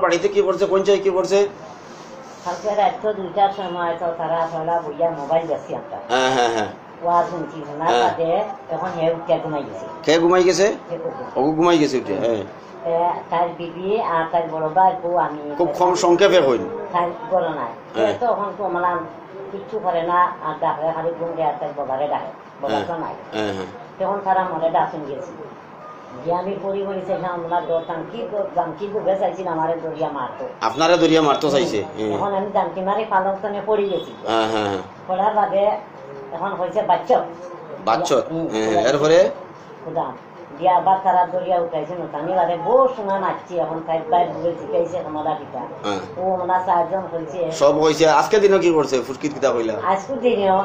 বাড়িতে কি করছে, কোন চাই কি করছে? কালকে রাত 2টার সময় তো তারা সলা বইয়া মোবাইল দেখছি আমরা। হ্যাঁ হ্যাঁ হ্যাঁ ওয়াজ শুনছি, শোনার বাদে এখন হে উঠে ঘুমাই গেছে। কে ঘুমাই গেছে? ও ঘুমাই গেছে উঠে। হ্যাঁ তার বিবি আর তার বড় ভাই বউ আমি খুব কম সংক্ষেপে হইল তার বড় নাই তখন তো মানে কিচ্ছু করে না, আর ডাকলে খালি ঘুম দেয়, তার বাবারে ডাকে, বাবা তো নাই। তখন তারা মনে ডাকুন গেছি যে আমি পরি পরি চাইলাম আমরা দৌড়তাম, কি করতাম, কি করবে চাইছি আমারে দরিয়া মারতো, আপনারা দরিয়া মারতো চাইছে। এখন আমি জানকি মারি পালকতনে পড়ি গেছি। পড়ার বাদে এখন হয়েছে বাচ্চা বাচ্চা, এরপরে খুদাম দিয়া আবার তারা দরিয়া উঠাইছে নতানি বাদে বহু শোনা নাচছি। এখন তাই বাইর ঘুরে শিখাইছে তোমরা পিতা ও আমরা 4জন হয়েছে সব হয়েছে। আজকে দিনও কি করছে ফুটকিত কিতা কইলা? আজকে দিনেও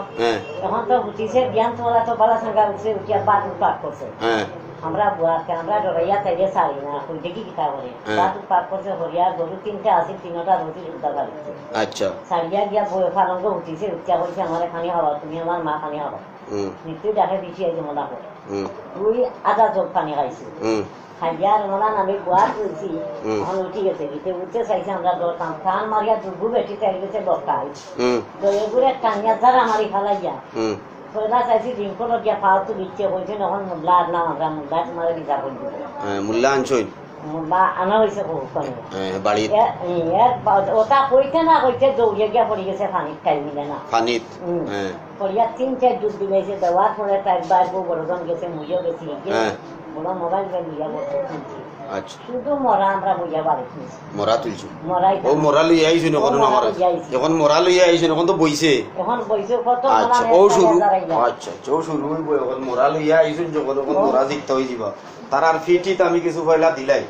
এখন তো উঠিছে জ্ঞান তোমরা তো বালা সঙ্গে উঠছে, উঠিয়া বাদ পাঠ করছে। আমরা বুয়াকে আমরা ডরাইয়া তাইলে সারি না কই দেখি কিতা করে বাদ পাঠ করছে। হরিয়া গরু 3টা আছে, 3টা রুটি উদ্দা গাড়িছে। আচ্ছা সারিয়া গিয়া বই ফালঙ্গ উঠিছে, উঠিয়া কইছে আমারে খানি হওয়া, তুমি আমার মা খানি হওয়া। নিত্যই ডাকে বেশি আইছে মনে করে তুই আধা জগ পানি খাইছি খাইয়ার মনে আমি বুয়া তুলছি। এখন উঠি গেছে, উঠতে চাইছে আমরা দৌড়তাম, টান মারিয়া দুর্গু বেটি তাই গেছে বকাই দয়ে ঘুরে টানিয়া যারা মারি ফেলাইয়া পয়লা চাইছি ডিঙ্কলো গিয়া পাও তো দিচ্ছে হয়েছে। এখন মোল্লা আর নাম আমরা মোল্লা তোমার বিচার করে দিব। মোল্লা আনছই? মোল্লা আনা হয়েছে বহুক্ষণে বাড়ি। ওটা কইতে না কইতে দৌড়িয়ে গিয়া পড়ে গেছে পানির টাইম মিলে না পানিত পড়িয়া 3-4 ডুব দিয়েছে। দেওয়ার পরে তার বাইর বড়জন গেছে, মুইও গেছি, বড় মোবাইল লইয়া বসে শুনছি। শুধু মরা আমরা বুঝা পারি মরা তুলছো? মরাই ও মরা লইয়া আইছো না কোন আমার এখন মরা লইয়া আইছো না, এখন তো বইছে। এখন বইছে কত মরা। আচ্ছা ও শুরু, আচ্ছা ও শুরু হইব। এখন মরা লইয়া আইছো যখন এখন মরা জিততে হই দিবা। তার আর ফিটিত আমি কিছু পয়লা দিলাই,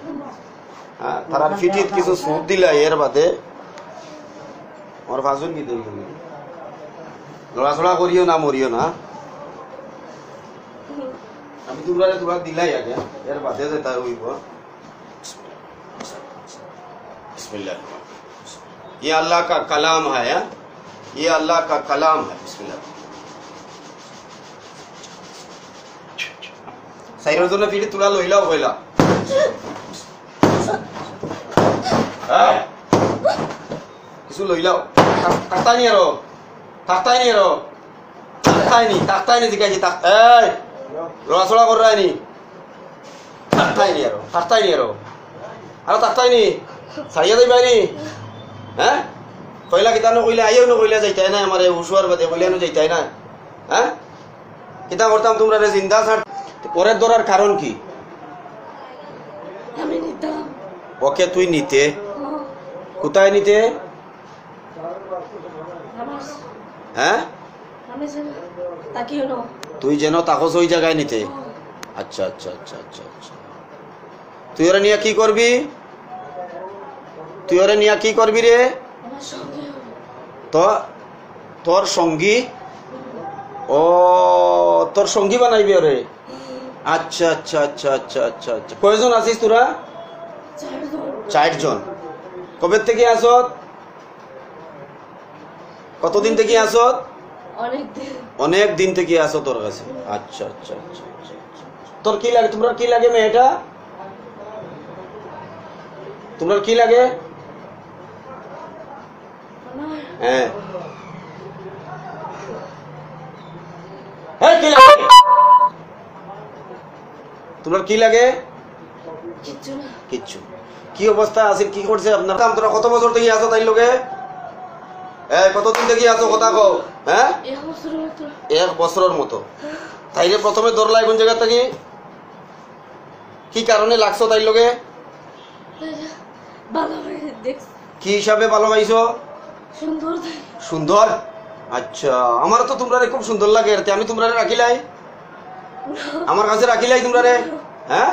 তার আর ফিটিত কিছু সুদ দিলাই। এর বাদে আমার ফাজুল কি দেই তুমি লড়াছড়া করিও না, মরিও না। আমি তোমরা দিলাই আগে, এর বাদে যেটা হইব। बिस्मिल्लाह, ये अल्लाह का कलाम है, ये अल्लाह का कलाम है। बिस्मिल्लाह। साइरों तो ना फिर तुला लोइला होइला। किसु लोइला ताकता नहीं रो, ताकता नहीं रो, ताकता नहीं दिखाई ताक। लोड़ा सोड़ा कर रहा है नहीं, ताकता नहीं रो, अरे ताकता नहीं সারিয়া যাই বাইনি। হ্যাঁ কইলা কিতা ন কইলা আইও ন কইলা যাইতাই না, আমারে হুশুয়ার বাদে কইলা ন যাইতাই না। হ্যাঁ কিতা করতাম তোমরা রে জিন্দা ছাড়। পরের ধরার কারণ কি? আমি নিতাম। ওকে তুই নিতে কোথায় নিতে? হ্যাঁ আমি তাকিও না, তুই যেন তাকস ওই জায়গায় নিতে। আচ্ছা আচ্ছা আচ্ছা আচ্ছা আচ্ছা। তুই ওরা নিয়ে কি করবি? তুই ওরে নিয়া কি করবি রে? তো তোর সঙ্গী, ও তোর সঙ্গী বানাইবি ওরে। আচ্ছা আচ্ছা আচ্ছা আচ্ছা আচ্ছা আচ্ছা। কয়জন আছিস তোরা? 4 জন। কবে থেকে আসত? কতদিন থেকে আসত? অনেক দিন থেকে আসো তোর কাছে। আচ্ছা আচ্ছা আচ্ছা আচ্ছা। তোর কি লাগে? তোমরা কি লাগে মেয়েটা? তোমরা কি লাগে? হ্যাঁ কি লাগে? তোমার কি লাগে? কিচ্ছু। কি অবস্থা আছে? কি করছে আপনার? তোরা কত বছর থেকে আসো তাই লোকে? কতদিন থেকে আসো কথা কও? হ্যাঁ 1 বছরের মতো। তাইলে প্রথমে ধরলাই কোন জায়গা থেকে? কি কারণে লাগছো তাই লোকে? কি হিসাবে ভালো পাইছো? সুন্দর। আচ্ছা আমার তো তোমরা খুব সুন্দর লাগে, আমি তোমরা রাখিলাই, আমার কাছে রাখিলাই তোমরা রে? হ্যাঁ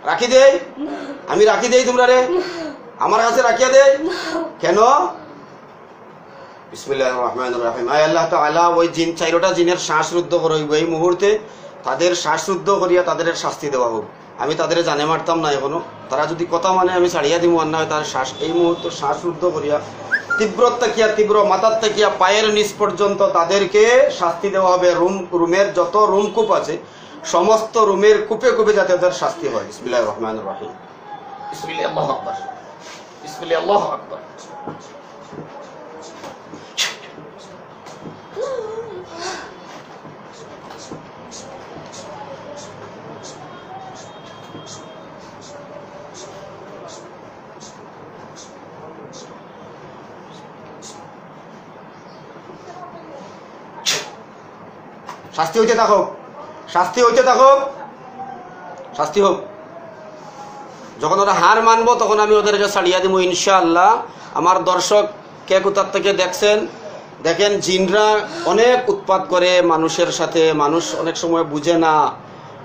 রাখি দেই, আমি রাখি দেই তোমরা রে? আমার কাছে রাখিয়া দেই কেন? বিসমিল্লাহির রহমানির রহিম। আয় আল্লাহ তাআলা ওই জিন 4টা জিনের শ্বাস রুদ্ধ করইব এই মুহূর্তে, তাদের শ্বাস রুদ্ধ করিয়া তাদের শাস্তি দেওয়া হোক। আমি তাদের জানে মারতাম না এখনো, তারা যদি কথা মানে আমি ছাড়িয়া দিব, আর না হয় তার শ্বাস এই মুহূর্তে শ্বাসরুদ্ধ করিয়া তীব্র থেকে তীব্র মাথার থেকে পায়ের নিচ পর্যন্ত তাদেরকে শাস্তি দেওয়া হবে। রুমের যত রুম কূপ আছে সমস্ত রুমের কূপে কূপে যাতে তাদের শাস্তি হয়। বিসমিল্লাহির রহমানির রহিম। বিসমিল্লাহ, আল্লাহু আকবার। বিসমিল্লাহ, আল্লাহু আকবার। শাস্তি হইতে থাকো, শাস্তি হইতে থাকো, শাস্তি হোক। যখন ওরা হার মানবো তখন আমি ওদেরকে ছাড়িয়ে দিব ইনশাআল্লাহ। আমার দর্শক কে কোথার থেকে দেখছেন, দেখেন জিনরা অনেক উৎপাত করে মানুষের সাথে, মানুষ অনেক সময় বুঝে না।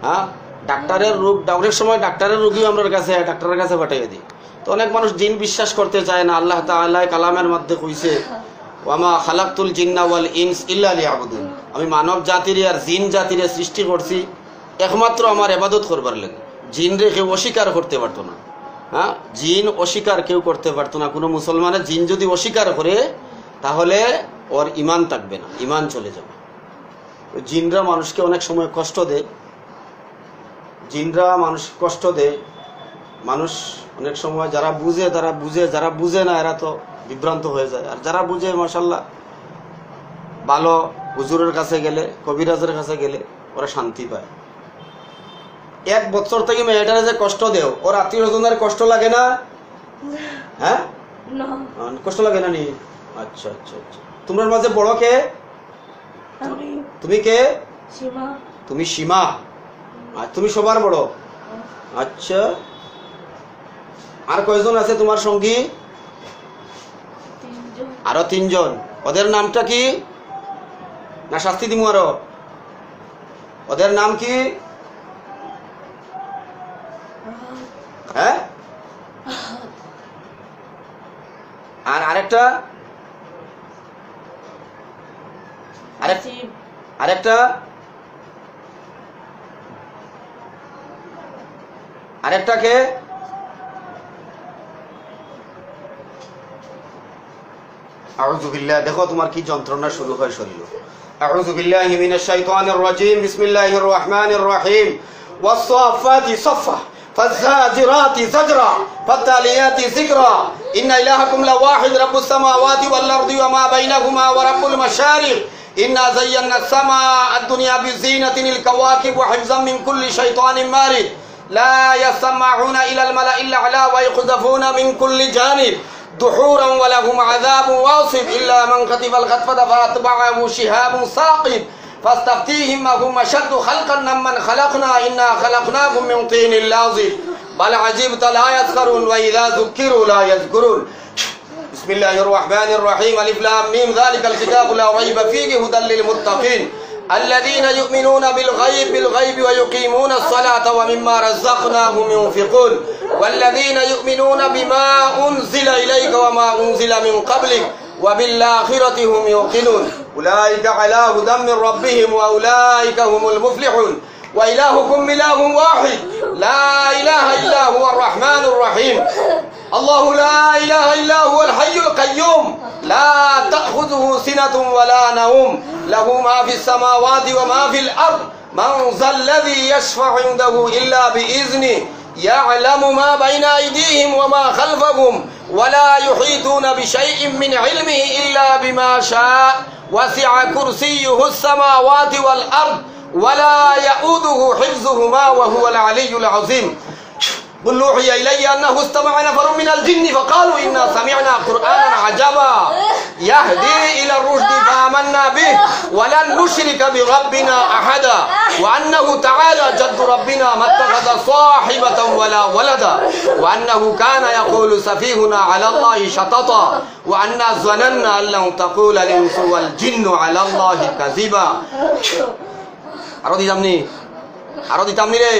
হ্যাঁ, ডাক্তারের রোগ, অনেক সময় ডাক্তারের রোগীও আমরা কাছে ডাক্তারের কাছে পাঠিয়ে দিই। তো অনেক মানুষ জিন বিশ্বাস করতে চায় না। আল্লাহ তাআলা কালামের মধ্যে কইছে, ওয়ামা খালাকতুল জিন্না ওয়াল ইনস ইল্লা লিয়াবুদুন, আমি মানব জাতির আর জিন জাতির সৃষ্টি করছি একমাত্র আমার ইবাদত করবার লাগে। জিন রে কেউ অস্বীকার করতে পারতো না। হ্যাঁ, জিন অস্বীকার কেউ করতে পারতো না। কোনো মুসলমানের জিন যদি অস্বীকার করে তাহলে ওর ইমান থাকবে না, ইমান চলে যাবে। জিনরা মানুষকে অনেক সময় কষ্ট দেয়, জিনরা মানুষ কষ্ট দেয়। মানুষ অনেক সময় যারা বুঝে তারা বুঝে, যারা বুঝে না এরা তো বিভ্রান্ত হয়ে যায়। আর যারা বুঝে মাশাআল্লাহ ভালো হুজুরের কাছে গেলে, কবিরাজের কাছে গেলে ওরা শান্তি পায়। 1 বছর থেকে মেয়েটারে যে কষ্ট দেও, ওর আত্মীয় স্বজনের কষ্ট লাগে না? হ্যাঁ, কষ্ট লাগে না নি? আচ্ছা আচ্ছা আচ্ছা। তোমার মাঝে বড় কে? তুমি কে? সীমা। তুমি সীমা। আর তুমি সবার বড়? আচ্ছা। আর কয়জন আছে তোমার সঙ্গী? আরো 3 জন। ওদের নামটা কি? না শাস্তি দিমু আরো? ওদের নাম কি? হ্যাঁ, আর আরেকটা? আরেকটা? আরেকটা কে? আউযু বিল্লাহ। দেখো তোমার কি যন্ত্রণা শুরু হয় শরীরে। আউযু বিল্লাহি মিনাশ শাইতানির রাজিম। বিসমিল্লাহির রহমানির রহিম। ওয়াস-সাফাতি সাফা ফাজ-জাজিরাতি জাজরা ফাত-তালিয়াতি যিকরা ইন্না ইলাহাকুম লাওয়াহিদ রাব্বুস সামাওয়াতি ওয়াল আরদি ওয়া মা বাইনাহুমা ওয়া রাব্বুল মাশারিক ইন্না যায়্যানা আস-সামা'a ad-dunya biziinatil kawaakib wa hifzan min kulli shaytanin marid লা ইয়াসমা'una ila al-mala'il a'la wa yuqdhafuna min kulli janib دحورا ولهم عذاب واصب إلا من خطف الخطفة فأتبعه شهاب ثاقب فاستفتيهم هم أشد خلقا ممن خلقنا إنا خلقناهم من طين لازب بل عجبت لا يسخرون وإذا ذكروا لا يذكرون بسم الله الرحمن الرحيم ألف لام ميم ذلك الكتاب لا ريب فيه هدى للمتقين الذين يؤمنون بالغيب ويقيمون الصلاة ومما رزقناهم ينفقون والذين يؤمنون بما أنزل إليك وما أنزل من قبلك وبالآخرة هم يوقنون أولئك على هدى من ربهم وأولئك هم المفلحون وإلهكم إله واحد لا إله إلا هو الرحمن الرحيم الله لا إله إلا هو الحي القيوم لا تأخذه سنة ولا نوم له ما في السماوات وما في الأرض من ذا الذي يشفع عنده إلا بإذنه يعلم ما بين أيديهم وما خلفهم ولا يحيطون بشيء من علمه إلا بما شاء وسع كرسيه السماوات والأرض ولا يؤوده حفظهما وهو العلي العظيم قل أوحي إلي أنه استمع نفر من الجن فقالوا إنا سمعنا قرآنا عجبا يهدي إلى الرشد فآمنا به ولن نشرك بربنا أحدا وأنه تعالى جد ربنا ما اتخذ صاحبة ولا ولدا وأنه كان يقول سفيهنا على الله شططا وأنا ظننا أن لن تقول الإنس والجن على الله كذبا আরো দিতামনি, আরো দিতামনি রে।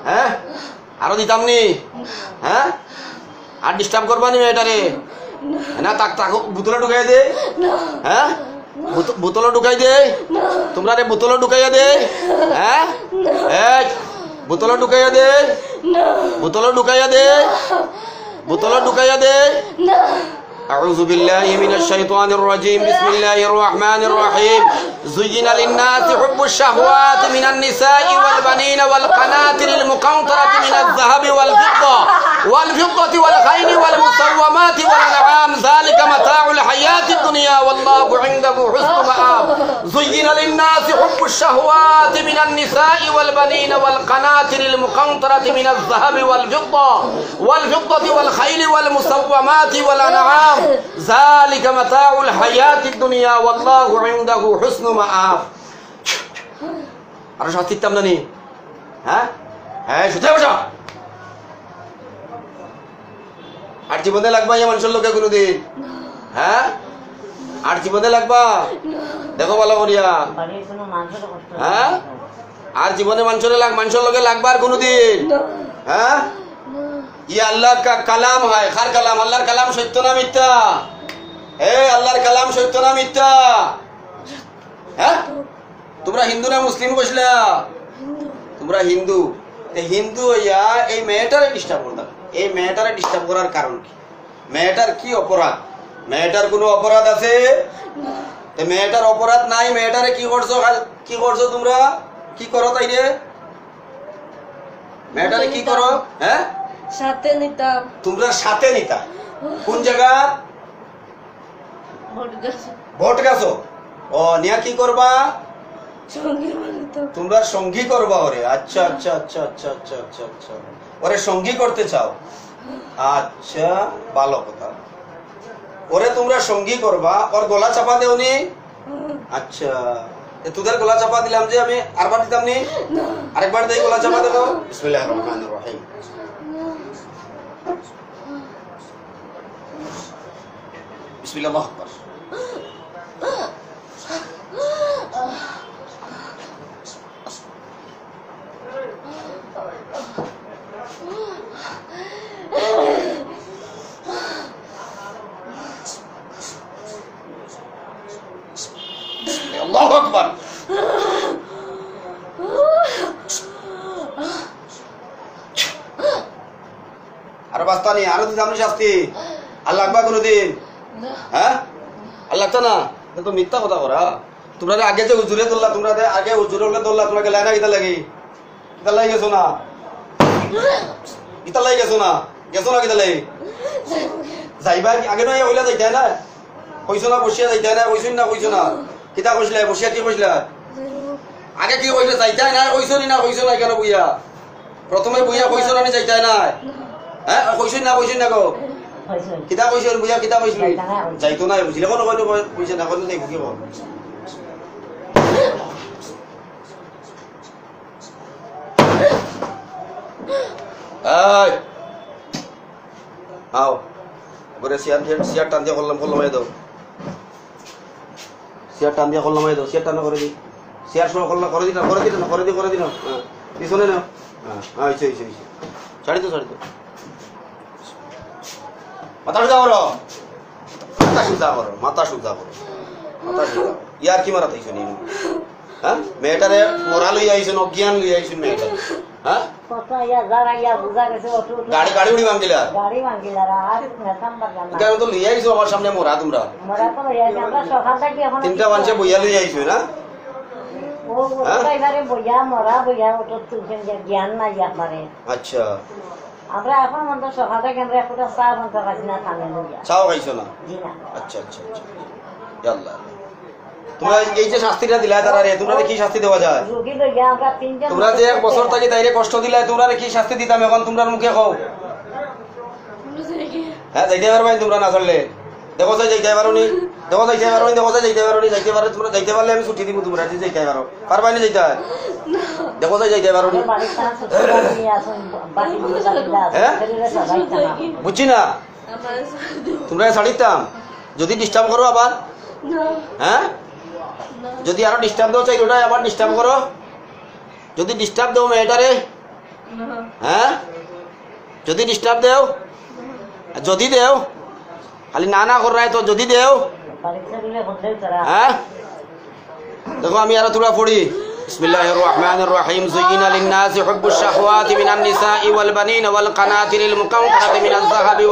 হ্যাঁ, আরো দিতামনি। হ্যাঁ, আর ডিস্টার্ব করবানি মেয়েটারে না? তাক তাক বোতলে ঢুকাই দে। হ্যাঁ, বোতলে ঢুকাই দে। তোমরা রে বোতলে ঢুকাইয়া দে। হ্যাঁ, এই বোতলে ঢুকাইয়া দে, বোতলে ঢুকাইয়া দে, বোতলে ঢুকাইয়া দে। أعوذ بالله من الشيطان الرجيم بسم الله الرحمن الرحيم زين للناس حب الشهوات من النساء والبنين والقناطر المقنطرة من الذهب والفضة والفضة والخيل والمسومات والأنعام ذلك متاع الحياة الدنيا والله عنده حسن مآب زين للناس حب الشهوات من النساء والبنين والقناطر المقنطرة من الذهب والفضة والخيل والمسومات والأنعام ذلك متاع الحياة الدنيا والله عنده حسن مآب আরো শাস্তি দিতাম না নি হ্যাঁ হ্যাঁ শুতে বসা আর জীবনে লাগবা ইয়া মানুষের লোকে কোনোদিন হ্যাঁ আর জীবনে লাগবা দেখো ভালো করিয়া হ্যাঁ আর জীবনে মানুষের লোকে লাগবার কোনোদিন হ্যাঁ ইয়া আল্লাহর কালাম হয় খার কালাম আল্লাহর কালাম সত্য না মিথ্যা আল্লাহর কালাম সত্য না মিথ্যা হ্যাঁ তোমরা হিন্দু না মুসলিম বসলা তোমরা হিন্দু হিন্দু হইয়া এই মেয়েটারে ডিস্টার্ব করতাম এই মেয়েটারে ডিস্টার্ব করার কারণ কি মেয়েটার কি অপরাধ মেয়েটার কোনো অপরাধ আছে মেয়েটার অপরাধ নাই মেয়েটারে কি করছো তোমরা কি করো তাই রে মেয়েটারে কি করো হ্যাঁ সাথে নিতাম তোমরা সাথে নিতা কোন জায়গা ভোট গাছো ও নিয়া কি করবা তোমরা সঙ্গী করবা ওরে আচ্ছা আচ্ছা আচ্ছা আচ্ছা আচ্ছা আচ্ছা আচ্ছা ওরে সঙ্গী করতে চাও আচ্ছা ভালো কথা ওরে তোমরা সঙ্গী করবা ওর গলা চাপা দেওনি আচ্ছা তোদের গলা চাপা দিলাম যে আমি আরবার দিতাম নি আরেকবার দেই গলা চাপা দেবো বিসমিল্লাহির রহমানির রহিম বিসমিল্লাহ আল্লাহু আকবার আল্লাহু আকবার আর বাস্তানি আরো তো সামনে শাস্তি আর লাগবা কোনোদিন হ্যাঁ আর লাগতো না তো মিথ্যা কথা করা তোমরা আগে যে হুজুরে ধরলা তোমরা আগে হুজুরে ধরলা তোমরা গেলে না গীতা লাগি গীতা লাগি গেছো না গীতা লাগি গেছো না গীতা লাগি যাইবা আগে নয় হইলা যাইতে না কইছো না বসিয়া যাইতে না কইছুন না কইছো না কিতা কইছিলা বসিয়া কি কইছিলা আগে কি কইছিলা যাইতে না কইছো না কইছো না কেন বুইয়া প্রথমে বুইয়া কইছো না যাইতে না হ্যাঁ কইছুন না গো কিতা কইছো বুইয়া কিতা কইছিলি যাইতো না বুঝিলে কোন কইতো কইছে না কোন দেই বুকিব এই আও বরে সিয়ার টান দিয়ে করলাম দাও সিয়ার টান দিয়ে করলাম দাও সিয়ার টান করে দি সিয়ার সহ করলাম করে দিন হ্যাঁ পিছনে না হ্যাঁ আইছে ছাড়ি তো মাথা সুজা করো ইয়ার কি মারা তাইছো নি হ্যাঁ মেয়েটারে মোরা লই আইছেন অজ্ঞান লই আইছেন মেয়েটা হ্যাঁ কত ইয়া যারা ইয়া বুঝা গেছে অটো গাড়ি উড়ি ভাঙিলা আর নাম্বার জানা কেন তো লই আইছো আমার সামনে মোরা তোমরা তো লই আইছি আমরা সকাল থেকে এখন তিনটা মানুষে বইয়া লই আইছো না ও ড্রাইভারে বইয়া অটো তুলছেন যে জ্ঞান নাই আপনারে আচ্ছা আমরা এখন মন্দ সকাল থেকে আমরা একটা চা বন্ধ খাইছি না খানে লইয়া চাও খাইছো না জি না আচ্ছা আল্লাহ তোমরা এই যে শাস্তিটা দিলা তারা রে তোমরা কি শাস্তি দেওয়া যায় রোগী লইয়া আমরা তিনজন তোমরা যে এক বছর থেকে তাইরে কষ্ট দিলা তোমরা কি শাস্তি দিতাম এখন তোমরা মুখে কও হ্যাঁ যাইতে পারবে তোমরা না চললে দেখো যাইতে পারোনি যাইতে পারে তোমরা যাইতে পারলে আমি ছুটি দিব তোমরা যাইতে পারো পারবা না যাইতে দেখো যাইতে পারোনি হ্যাঁ বুঝছি না তোমরা ছাড়িতাম যদি ডিস্টার্ব করো আবার হ্যাঁ যদি আরো ডিস্টার্ব দাও চাই ওটাই আবার ডিস্টার্ব করো যদি ডিস্টার্ব দাও মেয়েটারে হ্যাঁ যদি ডিস্টার্ব দেও যদি দেও খালি না কর রায় তো যদি দেও হ্যাঁ দেখো আমি আরো তোরা পড়ি بسم الله الرحمن الرحيم زين للناس حب الشهوات من النساء والبنين والقناطر المقنطرة من الذهب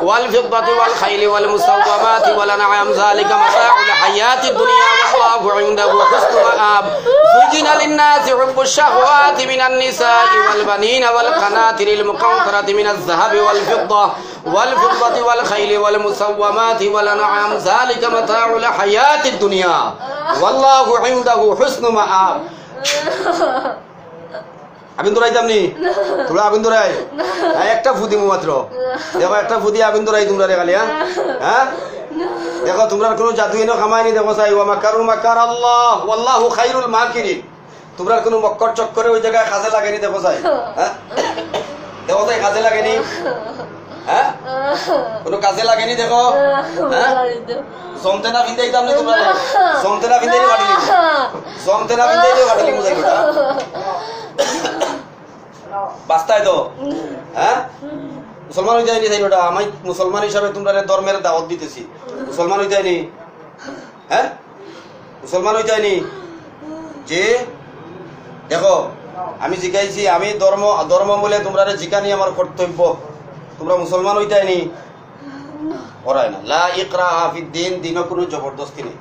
والفضة والخيل والمسومات والأنعام ذلك متاع الحياة الدنيا والله عنده حسن مآب زين للناس حب الشهوات من النساء والبنين والقناطر المقنطرة من الذهب والفضة والخيل والمسومات والأنعام ذلك متاع الحياة الدنيا والله عنده حسن مآب আগুন ধরাইতাম নি তোমরা আগুন ধরাই একটা ফুদি মাত্র দেখো একটা ফুদি আগুন ধরাই তোমরা খালি হ্যাঁ দেখো তোমরা কোনো জাদু এনে খামাইনি দেখো চাই ওয়া মাকারু মাকার আল্লাহ ওয়াল্লাহু খায়রুল মাকিরিন তোমরা কোনো মক্কর চক্করে ওই জায়গায় কাজে লাগেনি দেখো চাই হ্যাঁ দেখো চাই কাজে লাগেনি হ্যাঁ কোনো কাজে লাগেনি দেখো হ্যাঁ সমতে না ভিন্দাইতাম না তোমরা সমতে না ভিন্দাইলে বাড়ি সমতে না ভিন্দাইলে বাড়ি মুজাই গোটা বাস্তায় তো হ্যাঁ মুসলমান হইতে আইনি তাইনোটা আমি মুসলমান হিসাবে তোমরা ধর্মের দাওয়াত দিতেছি মুসলমান হইতে আইনি হ্যাঁ মুসলমান হইতে আইনি যে দেখো আমি জিজ্ঞাইছি আমি ধর্ম বলে তোমরা জিজ্ঞানি আমার কর্তব্য তোমরা মুসলমান হইতে আইনি ওরাই না লা ইকরাহা ফিদ্দিন দিনও কোনো জবরদস্তি নেই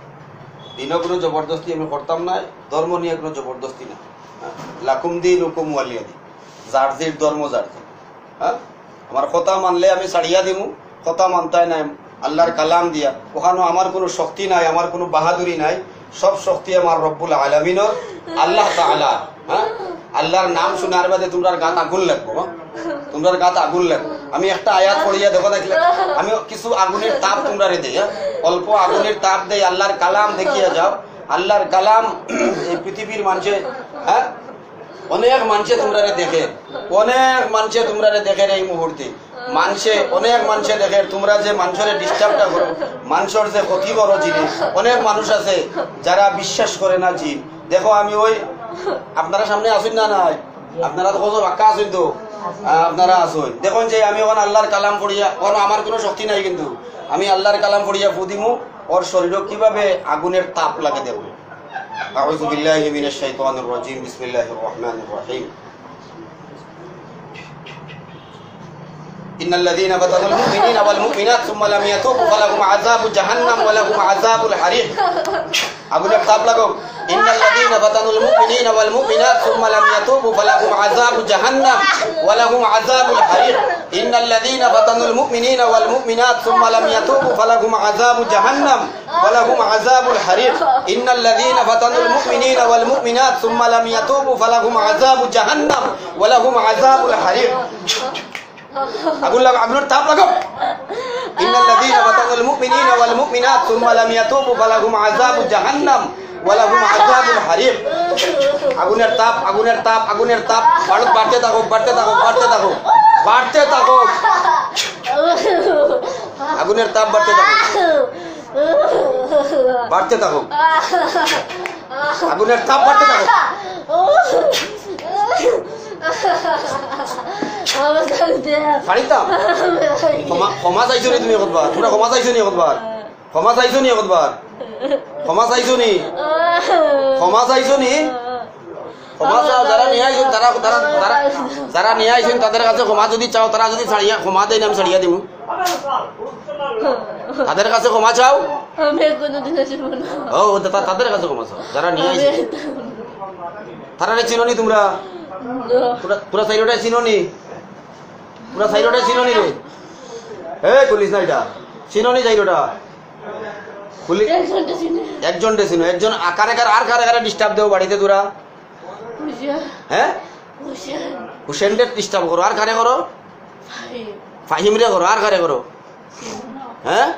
দিনও কোনো জবরদস্তি আমি করতাম না ধর্ম নিয়ে কোনো জবরদস্তি না লাকুম দীনুকুম ওয়ালিয়া দিন যার যে ধর্ম যার হ্যাঁ আমার কথা মানলে আমি ছাড়িয়া দিমু কথা মানতাই নাই আল্লাহর কালাম দিয়া ওখানে আমার কোনো শক্তি নাই আমার কোনো বাহাদুরি নাই সব শক্তি আমার রব্বুল আলামিনের আল্লাহ তাআলা হ্যাঁ আল্লাহর নাম শোনার বাদে তোমরার গাত আগুন লাগবো তোমরার গাত আগুন লাগবে আমি একটা আয়াত পড়িয়া দেখো দেখলে আমি কিছু আগুনের তাপ তোমরা রে দেই অল্প আগুনের তাপ দেই আল্লাহর কালাম দেখিয়া যাও আল্লাহর কালাম এই পৃথিবীর মানুষে হ্যাঁ অনেক মানুষে তোমরা দেখে অনেক মানুষে তোমরা দেখেন এই মুহূর্তে মানুষে অনেক মানুষে দেখে তোমরা যে মানুষের ডিস্টার্বটা করো মানুষের যে ক্ষতি করো জিনিস অনেক মানুষ আছে যারা বিশ্বাস করে না জিন দেখো আমি ওই আপনারা সামনে আসুন না নাই আপনারা তো কত বাক্কা আসুন তো আপনারা আসুন দেখুন যে আমি ওখানে আল্লাহর কালাম পড়িয়া কোনো আমার কোনো শক্তি নাই কিন্তু আমি আল্লাহর কালাম পড়িয়া ফুদিমু ওর শরীরে কিভাবে আগুনের তাপ লাগে দেব আউযু বিল্লাহি মিনাশ শাইতানির রাজিম বিসমিল্লাহির রহমানির রহিম ইন্নাল লাযীনা ফাতানুল মুমিনিনা ওয়াল মুমিনাত সুম্মা লাম ইয়াতুবু ফালাহুম আযাবু জাহান্নাম ওয়া লাহুম আযাবুল হারিক আগুনের তাপ লাগো ইন্নাল লাযীনা ফাতানুল মুমিনিনা ওয়াল মুমিনাত সুম্মা লাম ইয়াতুবু ফালাহুম আযাবু জাহান্নাম ওয়া লাহুম আযাবুল হারিক ইন্নাল লাযীনা ফাতানুল মুমিনিনা ওয়াল মুমিনাত সুম্মা লাম ইয়াতুবু ফালাহুম আযাবু জাহান্নাম ওয়া লাহুম আযাবুল হারিক ইন্নাল লাযীনা ফাতানুল মুমিনিনা ওয়াল মুমিনাত সুম্মা লাম ইয়াতুবু ফালাহুম আযাবু জাহান্নাম ওয়া লাহুম আযাবুল হারিক আগুন লাগো আগুনের তাপ লাগো ইন্নাল লাযীনা ফাতানুল মুমিনিনা ওয়াল মুমিনাত সুম্মা লাম ইয়াতুবু ফালাহুম আযাবু জাহান্নাম ওয়া লাহুম আযাবুল হারিক আগুনের তাপ আগুনের তাপ আগুনের তাপ বাড়তে থাকো বাড়তে থাকো বাড়তে থাকো বাড়তে থাকো আগুনের তাপ বাড়তে থাকো বাড়তে থাকো আগুনের তাপ বাড়তে থাকো ক্ষমা চাইছো নি তুমি কতবার তোমরা ক্ষমা চাইছো নি কতবার ক্ষমা চাইছো নি কতবার ক্ষমা চাইছো নি ক্ষমা চাইছো নি ক্ষমা চাও যারা নিয়ে আইছেন যারা নিয়ে আইছেন তাদের কাছে ক্ষমা যদি চাও তারা যদি ছাড়িয়া ক্ষমা দেয় আমি ছাড়িয়া দিব তাদের কাছে ক্ষমা চাও ও তাদের কাছে ক্ষমা চাও যারা নিয়ে আইছেন তারা চিনো নি তোমরা পুরা সাইডটাই চিনো নি পুরা সাইডটাই চিনো নি রে এই পুলিশ না এটা চিনো নি সাইডটা পুলিশ একজন রে চিনো একজন আকারে আর কারে ডিস্টার্ব দেও বাড়িতে তোরা হ্যাঁ হুসেন রে ডিস্টার্ব করো আর কারে করো ফাহিম রে করো আর কারে করো হ্যাঁ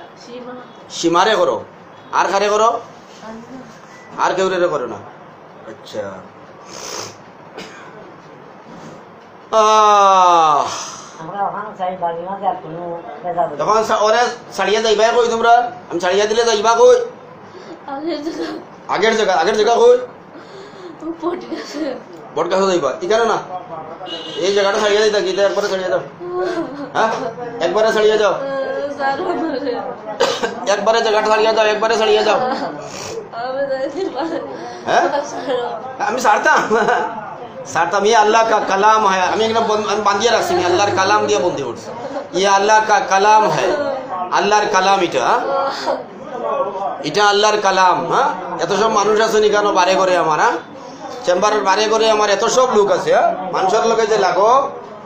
সীমারে করো আর কারে করো আর কেউ রে করো না আচ্ছা যখন ওরে ছাড়িয়ে যাইবা কই তোমরা আমি ছাড়িয়ে দিলে যাইবা কই আগের জায়গা কই বট গাছে যাইবা এখানে না এই জায়গাটা ছাড়িয়ে যাই থাকি একবারে ছাড়িয়ে যাও হ্যাঁ একবারে ছাড়িয়ে যাও একবারে জায়গাটা ছাড়িয়ে যাও একবারে ছাড়িয়ে যাও হ্যাঁ আমি ছাড়তাম ये अल्लाह का कलाम है আমি এখানে আমি বাঁধিয়ে রাখছি আমি আল্লাহর কালাম দিয়ে বন্ধে উঠছি ये अल्लाह का कलाम है আল্লাহর কালাম এটা আল্লাহর কালাম হ্যাঁ এত সব মানুষ আছে নি কেন বারে করে আমার হ্যাঁ চেম্বারের বারে করে আমার এত সব লোক আছে হ্যাঁ মানুষের লোকে যে লাগো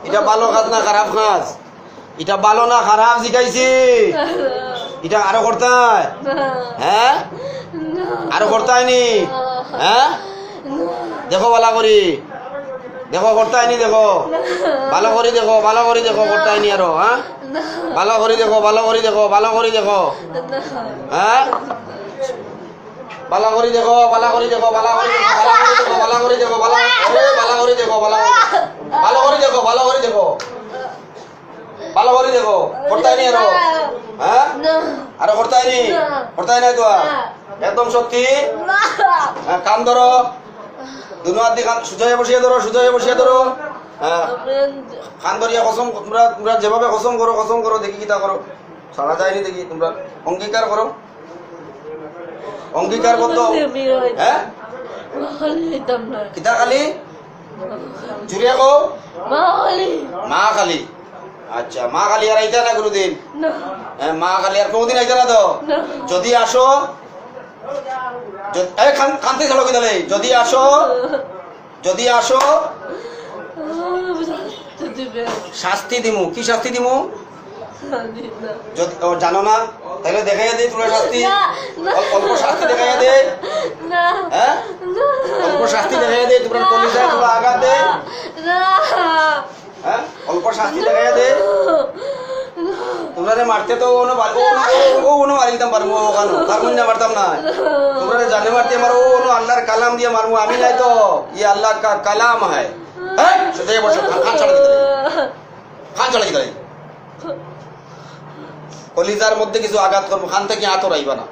এটা ভালো কাজ না খারাপ কাজ এটা ভালো না খারাপ শিখাইছি এটা আরো করতে হয় হ্যাঁ আরো করতে হয়নি হ্যাঁ দেখো ভালো করি দেখো করতে হয়নি দেখো ভালো করে দেখো করতে হয়নি আরো হ্যাঁ ভালো করে দেখো হ্যাঁ ভালো করে দেখো করতে হয়নি আরো হ্যাঁ আরো করতে হয়নি তো একদম সত্যি কান ধরো দুনো হাত দিয়ে সুজায় বসিয়ে ধরো হ্যাঁ খান ধরিয়া কসম তোমরা যেভাবে কসম করো দেখি কিতা করো সারা যায়নি দেখি তোমরা অঙ্গীকার করো হ্যাঁ কিতা খালি জুড়িয়া কো মা খালি আচ্ছা মা খালি আর আইতা না কোনদিন হ্যাঁ মা খালি আর কোনদিন আইতা না তো যদি আসো কান্তি চলো কি তাহলে যদি আসো শাস্তি দিমু কি শাস্তি দিমু যদি জানো না তাহলে দেখাইয়া দে তোরা শাস্তি অল্প শাস্তি দেখাইয়া দে হ্যাঁ অল্প শাস্তি দেখাইয়া দে তোমরা কলিজায় তোমরা আঘাত দে হ্যাঁ অল্প শাস্তি দেখাইয়া দে তোমরা মারতে তো ওনো মারি দিতাম পারবো ওখানে তার মধ্যে না পারতাম না তোমরা জানে মারতে আমার ওনো আল্লাহর কালাম দিয়ে মারবো আমি নাই তো ये अल्लाह का कलाम है সোজা বসো খান চলে দিতে কলিজার মধ্যে কিছু আঘাত করবো খান থেকে হাত রাইবা না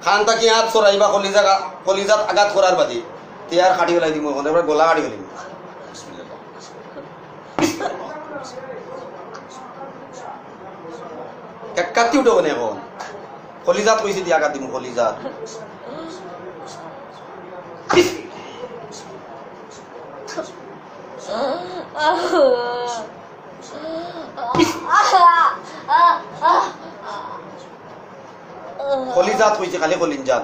খান থেকে হাত সরাইবা কলিজাত আঘাত করার বাদে তিয়ার কাটি ফেলাই দিব এবার গোলা কাটি ফেলিম কাটি উঠো কেন এখন কলিজাত কইছি দিয়া আঘাত দিব কলিজাত কলিজাত কইছে খালি কলিনজাত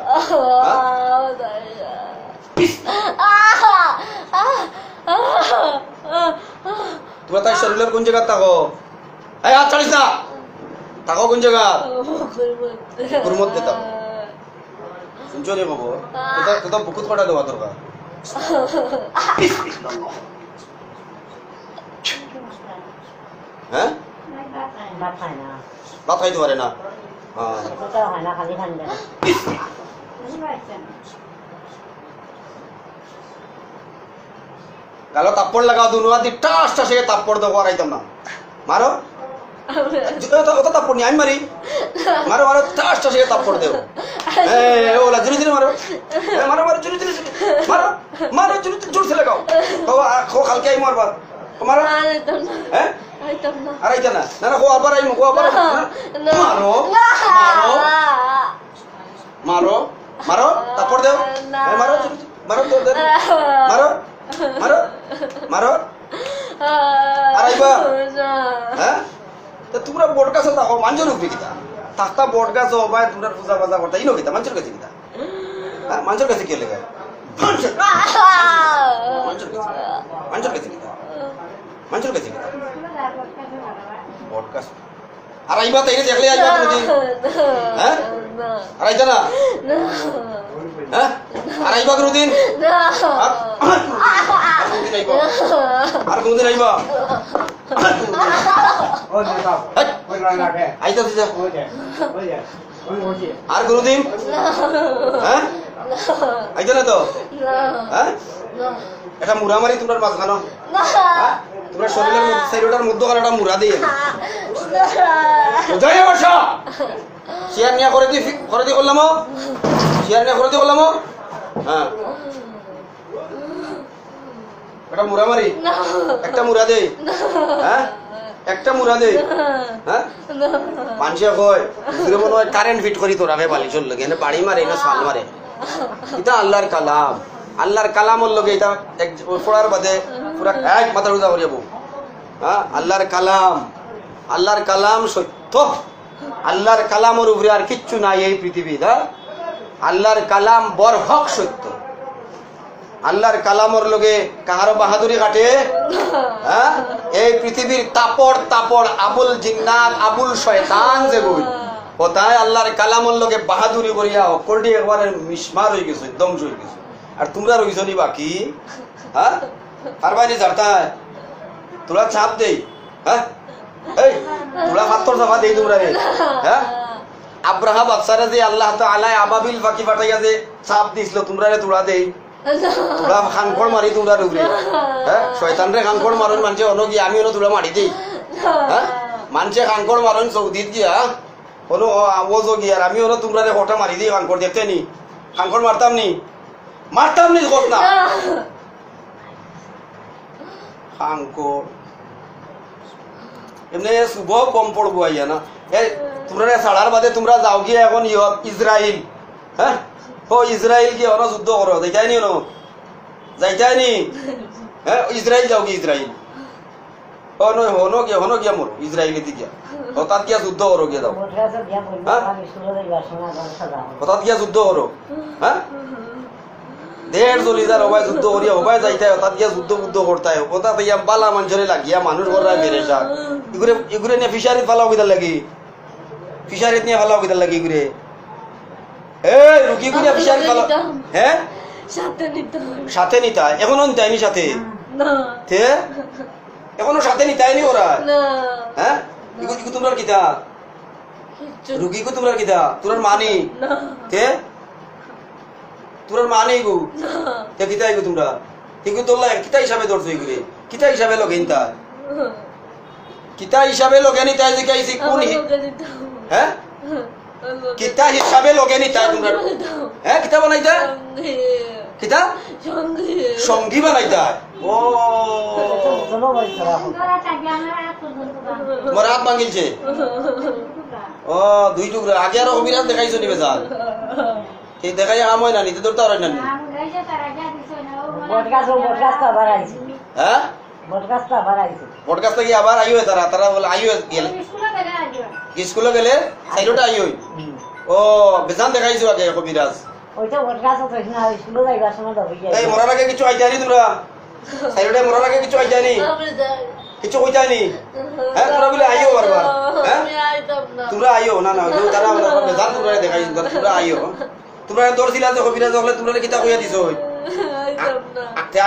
তোমরা তাই শরীরের কোন জায়গা থাকো এই হাত ছাড়িস না থাকো কোন জায়গা মধ্যে থাকো শুনছো রে বাবু তো বুকুত কটা দেওয়া দরকার হ্যাঁ ভাত খাইতে পারে না গালো তাপ্পড় লাগাও দুনো হাত দিয়ে টাস টাসে তাপ্পড় দেবো আর আইতাম না মারো অত তাপ্পড় নিয়ে আমি মারি মারো টাস টাসে তাপ্পড় দেবো ওলা জুড়ি জুড়ি মারো জুড়ি জোরসে লাগাও কালকে আই মারবা মারো হ্যাঁ আর আইতা না না কো আবার আইমো মারো তাপ্পড় দেও মারো আর আইবা হ্যাঁ তো তোমরা বোট গাছ থাকো মানুষের উপরে কিতা থাকতা বোট গাছ বা তোমরা পূজা বাজা করতা ইনো কিতা মানুষের কাছে কিতা মানুষের কাছে কে লেগে মানুষের কাছে কিতা বোট গাছ আর আইবা তাই দেখলে আইবা তুমি হ্যাঁ আর আইতা না হ্যাঁ আর আইবা কোনদিন আর কোনদিন আইবা আইতা আর কোনদিন হ্যাঁ আইতা না তো হ্যাঁ এটা মুড়া মারি তোমরা মাঝখানো তোমরা শরীরের মধ্যে শরীরটার মধ্যে একটা মুড়া দিয়ে জয় বর্ষা শেয়ার নিয়ে করে দিয়ে করলাম হ্যাঁ একটা মুড়া মারি একটা মুড়া দে হ্যাঁ একটা মুড়া দে হ্যাঁ মানুষে কয় মনে হয় কারেন্ট ফিট করি তোরা বালি চললে বাড়ি মারে না সাল মারে এটা আল্লাহর কালাম। আল্লাহর কালামর লগে এটা এক পড়ার বাদে পুরা এক মাথা রোজা করিয়া বউ। হ্যাঁ, আল্লাহর কালাম, আল্লাহর কালাম সত্য। আল্লাহর কালামের উপরে আর কিচ্ছু নাই এই পৃথিবীর। হ্যাঁ, আল্লাহর কালাম বরহক সত্য। আল্লাহর কালামর লগে কাহারো বাহাদুরি কাটে? হ্যাঁ, এই পৃথিবীর তাপড় তাপড় আবুল জিন্নাত আবুল শয়তান যে বই ওটাই আল্লাহর কালামর লগে বাহাদুরি করিয়া অকলটি একবারে মিসমার হয়ে গেছে, ধ্বংস হয়ে গেছে। আর তোমরা রইছ নি বাকি? হ্যাঁ, আর বাইরে যাতায় তোরা চাপ দেই। হ্যাঁ, এই তোরা পাথর চাপা দেই তোমরা রে। হ্যাঁ, আব্রাহা বাদশারে যে আল্লাহ তাআলা আবাবিল ফাঁকি পাঠাইয়া যে চাপ দিছিল তোমরা রে তোরা দেই। তোরা খানখড় মারি তোমরা রুগরে। হ্যাঁ, শয়তানরে খানখড় মারুন মানুষে অন্য গিয়ে আমি অন্য তোরা মারি দেই। হ্যাঁ, মানুষে খানখড় মারুন সৌদিত গিয়া হলো ওজো গিয়ার আমি হলো তোমরা রে হটা মারি দিই। খানখড় দেখতে নি? খানখড় মারতাম নি? মারতাম নি কত না খানখড় এমনি শুভ কম পড়বো আইয়া না। এই তোমরা ছাড়ার বাদে তোমরা যাও গিয়ে এখন ইসরায়েল। হ্যাঁ, ও ইসরায়েল গিয়ে ওরা যুদ্ধ করো দেখাই নি? যাইতাই নি? হ্যাঁ, ইসরায়েল যাও গিয়ে ইসরায়েল হনো গিয়া মোর ইসরায়েলের দিকে হঠাৎ গিয়া যুদ্ধ করো গিয়ে যাও। হঠাৎ গিয়া যুদ্ধ করো। হ্যাঁ, 1.5 হবাই যুদ্ধ করিয়া হবাই যাইতাই হঠাৎ গিয়া যুদ্ধ বুদ্ধ করতাই হঠাৎ ইয়া বালা মানুষরে লাগিয়া মানুষ করা বেরেসা এগুলো নিয়ে ফিশারিত ফালাও কিদার লাগি? ফিশারিত নিয়ে ফালাও কিদার লাগি এগুলো? এই রুগী গুলা ফিশারিত ফালাও। হ্যাঁ, সাথে নিতা এখনো নিতাইনি সাথে? তে এখনো সাথে নিতাইনি ওরা? হ্যাঁ, ইগু তোমরা কিতা রুগী কো তোমরা কিতা তোর মানি? তে তোর মানে ইগু তে কিতা ইগু তোমরা ইগু তোলা কিতা হিসাবে ধরছো? ইগুলি কিতা হিসাবে লগে নিতা? কিতা হিসাবে লগে নিতা যে কাইছি কোন? হ্যাঁ, কিতা হিসাবে লগে নিতা তোমরা? হ্যাঁ, কিতা বানাইতা? কিতা সঙ্গী বানাইতা? ও তোমার হাত ভাঙিলছে? ও দুই টুকরা আগে আরো অবিরাজ দেখাইছো নি বেজাল? এই দেখাই আম হয় না নিতে ধরতে পারে না? হ্যাঁ, বটগাছটা কি আবার আইও তারা তারা বলে আইও গেলে স্কুলে গেলে সাইডটা আইও। ও বেজান দেখাইছো আগে কবিরাজ? এই মরার আগে কিছু আইতানি তোমরা? সাইডে মরার আগে কিছু আইতানি? কিছু কইতানি? হ্যাঁ, তোমরা বলে আইও বারবার। হ্যাঁ, তোমরা আইও না না তারা বেজান তোমরা দেখাইছো তোমরা আইও। তোমরা দৌড়ছিলা যে কবিরাজ হলে তোমরা কিতা কইয়া দিছো?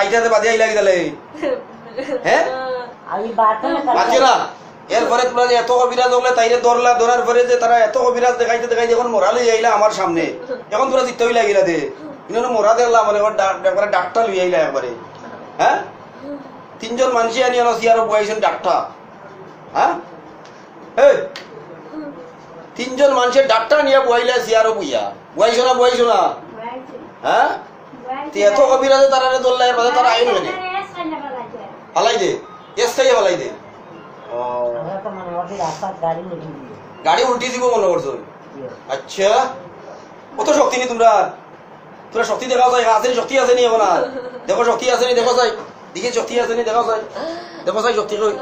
আইটাতে বাদে আইলা গেলে? হ্যাঁ, বাচ্চারা এরপরে তোমরা যে এত কবিরাজ হলে তাইরে ধরলা ধরার পরে যে তারা এত কবিরাজ দেখাইতে দেখাইতে এখন মরালে আইলা আমার সামনে। এখন তোমরা চিত্ত হইলা গেলা দে ইনো মরা দেখলাম মানে একবারে ডাক্তার লই আইলা একবারে। হ্যাঁ, 3 জন মানুষ আনি আনো সিয়ারো বয়াইছেন ডাক্তার। হ্যাঁ, এই 3 জন মানুষের ডাক্তার নিয়ে বয়াইলা সিয়ারো বইয়া বয়াইছো না? বয়াইছো না? হ্যাঁ, এত কবিরাজে তারা ধরলা এর বাদে তারা আইন লাগে ফালাই দে এস খাইয়া ফালাই দে। গাড়ি উল্টি দিব মনে করছো? আচ্ছা, কত শক্তি নি তোমরা? তোরা শক্তি দেখাও যায়? আছে শক্তি আছে নি? এখন আর দেখো শক্তি আছে নি? দেখো যাই দেখি শক্তি আছে নি? দেখো যাই দেখো যাই শক্তি কই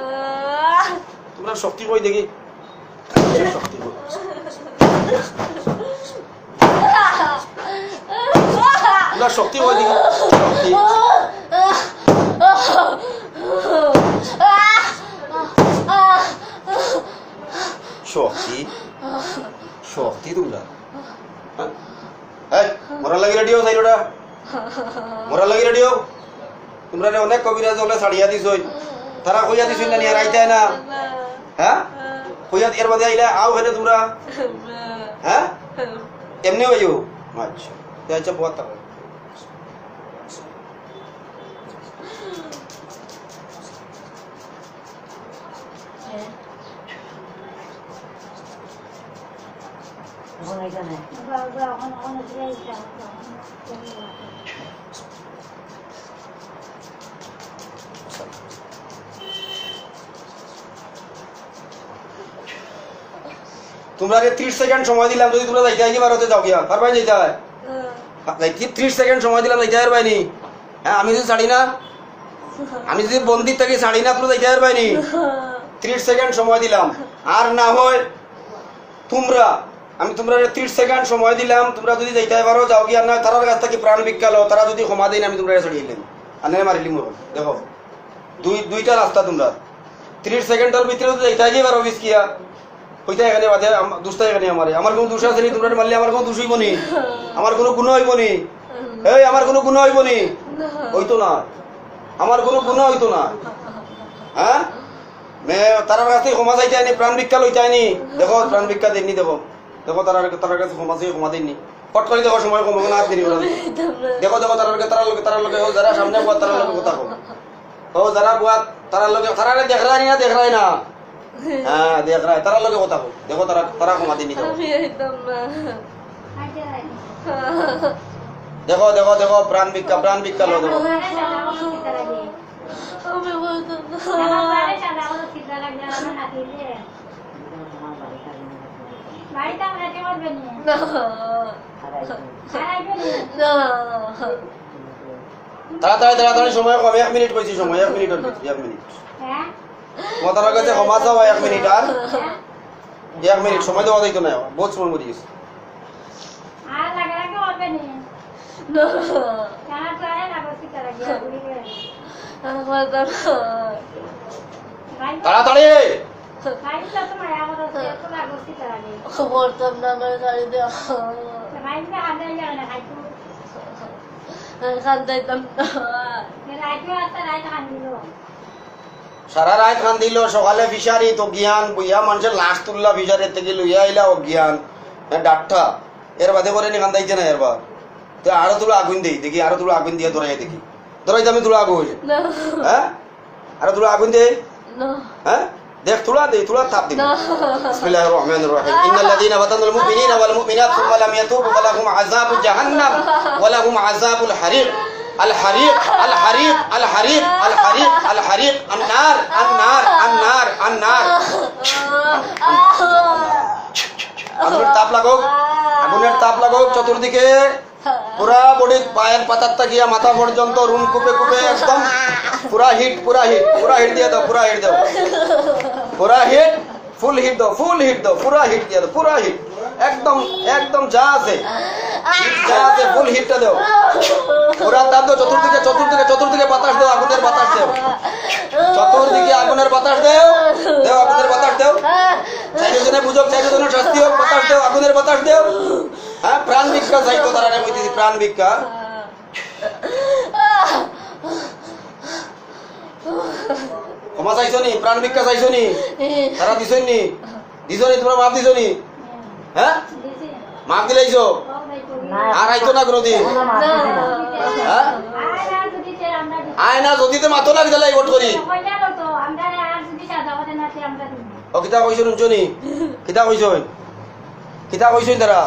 তোমরা শক্তি কই দেখি শক্তি কই তোমরা শক্তি কই দেখি শক্তি শক্তি তোমরা মরার লাগি রেডিও সাইডটা মরার লাগি রেডিও তোমরা অনেক কবিরাজ হলে ছাড়িয়া দিছ তারা কইয়া দিছ না নিয়ে আইতাই না। হ্যাঁ, কইয়া এর বাদে আইলা আও হেনে তোমরা? হ্যাঁ, এমনি হইও? আচ্ছা আচ্ছা বহুত তোমরা 30 সেকেন্ড সময় দিলাম, যদি তোমরা যাইতে আগে ভারতে যাও গিয়া পারবাই যাইতে হয়? 30 সেকেন্ড সময় দিলাম যাইতে পারবাইনি। হ্যাঁ আমি যদি ছাড়ি না, আমি যদি বন্দি থাকি ছাড়ি না তুমি যাইতে পারবাইনি। 30 সেকেন্ড সময় দিলাম, আর না হয় তোমরা, আমি তোমরা 30 সেকেন্ড সময় দিলাম, তোমরা যদি যাইতে পারো যাও গিয়া, না তারার কাছ থেকে প্রাণ ভিক্ষা লো, তারা যদি ক্ষমা দেয় আমি তোমরা ছাড়িয়ে আনে মারিলি মরো। দেখো দুইটা রাস্তা, তোমরা 30 সেকেন্ডের ভিতরে যদি যাইতে পারো বিস্কিয়া হইতে এখানে বাদে দুষ্টা এখানে আমার কোনো দোষ আছে নি? তোমরা মারলে আমার কোনো দোষ হইব নি? আমার কোনো গুণ হইব নি? এই আমার কোনো গুণ হইব নি? হইতো না, আমার কোনো গুণ হইতো না। হ্যাঁ তারার কাছে ক্ষমা চাইতে আনি, প্রাণ ভিক্ষা লইতে আনি। দেখো প্রাণ ভিক্ষা দেননি, দেখো দেখো তারার কাছে ক্ষমা চাই, ক্ষমা দেননি। ফট করে দেখো সময় কম না দেরি করে। দেখো দেখো তারার লোকে যারা সামনে বুয়া তারার লোকে কথা কো, ও যারা বুয়া তারার লোকে, তারা দেখ রাই না, দেখ রাই না, হ্যাঁ দেখ রাই, তারার লোকে কথা কো। দেখো তারা ক্ষমা দেননি। দেখো দেখো দেখো প্রাণ ভিক্ষা লো। দেখো তাড়াতাড়ি সময় কম, 1 মিনিট কইছি সময়, 1 মিনিটের ভিতরে 1 মিনিট। তোমার কাছে ক্ষমা চাও 1 মিনিট, আর 1 মিনিট সময় দেওয়া যাইতো না, বহুত সময় মরে গেছে। তাড়াতাড়ি সারা রাত খান দিল, সকালে ফিশারি তো জ্ঞান বইয়া মানুষের লাশ তুললা ফিশারির থেকে লইয়া আইলা অজ্ঞান ডাক্তা, এর বাদে করে নি কান্দাইছে না এরবার তো আরো তুলো আগুন দিই দেখি, আরো তুলো আগুন দিয়ে ধরাই দেখি, ধরাইতে আমি তুলো আগুন, হ্যাঁ আরো তুলো আগুন দে, হ্যাঁ দেখ তুলা তাপ দিবি। বিসমিল্লাহির রহমানির রহিম। ইন্নাল্লাযীনা ফাতানুল মুমিনিনা ওয়াল মুমিনাত সুম্মা লাম ইয়াতুবু ফালাহুম আযাবু জাহান্নাম ওয়া লাহুম আযাবুল হারিক। আল হারিক আল হারিক আল হারিক আল হারিক আল হারিক আন্নার আন্নার আন্নার আন্নার। আগুনের তাপ লাগাও, আগুনের তাপ লাগাও চতুর্দিকে, পুরা বডি পায়ের পাতার তাকিয়া মাথা পর্যন্ত রুম কুপে কুপে একদম পুরা হিট পুরা হিট পুরা হিট দিয়ে দাও, পুরা হিট দাও, পুরা হিট, ফুল হিট দাও, ফুল হিট দাও, পুরা হিট দিয়ে দাও, পুরা হিট একদম একদম যা আছে ফুল হিটটা দাও, পুরা তাপ দাও চতুর্দিকে চতুর্দিকে চতুর্দিকে বাতাস দাও, আগুনের বাতাস দাও, চতুর্দিকে আগুনের বাতাস দাও, দাও আগুনের বাতাস দাও, চাইজনে বুঝক চাইজনের শাস্তি হোক, বাতাস দাও আগুনের বাতাস দাও। হ্যাঁ প্রাণ ভিক্ষা চাইতো তারা, কইতেছি প্রাণ ভিক্ষা। ক্ষমা চাইছো নি? প্রাণ ভিক্ষা চাইছো নি? তারা দিছো নি? দিছো নি? তোমরা মাফ দিছো নি? হ্যাঁ মাফ দিলাইছো? আর আইতো না কোনোদিন? হ্যাঁ আয় না যদি তো মাতো না দিলাই ভোট করি। ও কিতা কইছো শুনছো নি? কিতা কইছো? কিতা কইছো তারা?